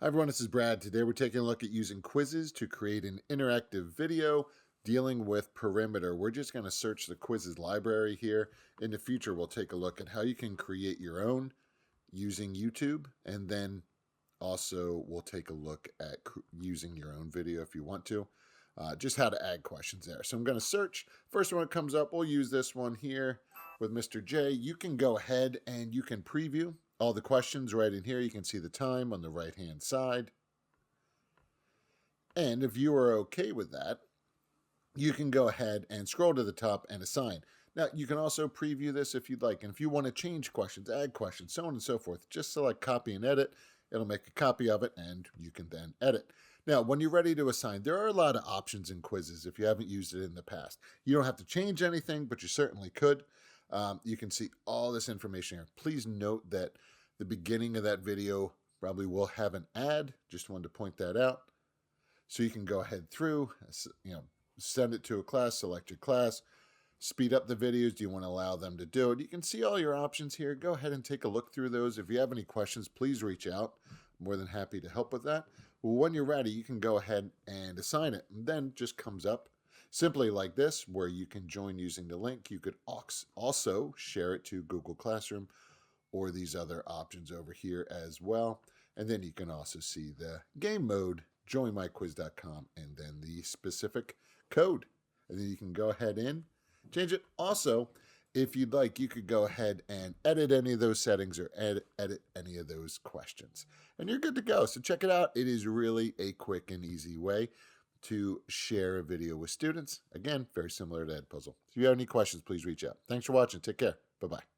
Hi everyone, this is Brad. Today we're taking a look at using Quizizz to create an interactive video dealing with perimeter. We're just going to search the Quizizz library here. In the future, we'll take a look at how you can create your own using YouTube, and then also we'll take a look at using your own video if you want to. Just how to add questions there. So I'm going to search. First one that comes up, we'll use this one here with Mr. J. You can go ahead and you can preview all the questions right in here. You can see the time on the right hand side. And if you are okay with that, you can go ahead and scroll to the top and assign. Now, you can also preview this if you'd like. And if you want to change questions, add questions, so on and so forth, just select copy and edit. It'll make a copy of it and you can then edit. Now, when you're ready to assign, there are a lot of options in Quizizz if you haven't used it in the past. You don't have to change anything, but you certainly could. You can see all this information here. Please note that the beginning of that video probably will have an ad. Just wanted to point that out. So you can go ahead through, send it to a class, select your class, speed up the videos. Do you want to allow them to do it? You can see all your options here. Go ahead and take a look through those. If you have any questions, please reach out. I'm more than happy to help with that. Well, when you're ready, you can go ahead and assign it. And then just comes up simply like this, where you can join using the link. You could also share it to Google Classroom or these other options over here as well. And then you can also see the game mode, joinmyquiz.com, and then the specific code. And then you can go ahead and change it. Also, if you'd like, you could go ahead and edit any of those settings or edit any of those questions. And you're good to go. So check it out. It is really a quick and easy way to share a video with students. Again, very similar to Edpuzzle. If you have any questions, please reach out. Thanks for watching. Take care. Bye-bye.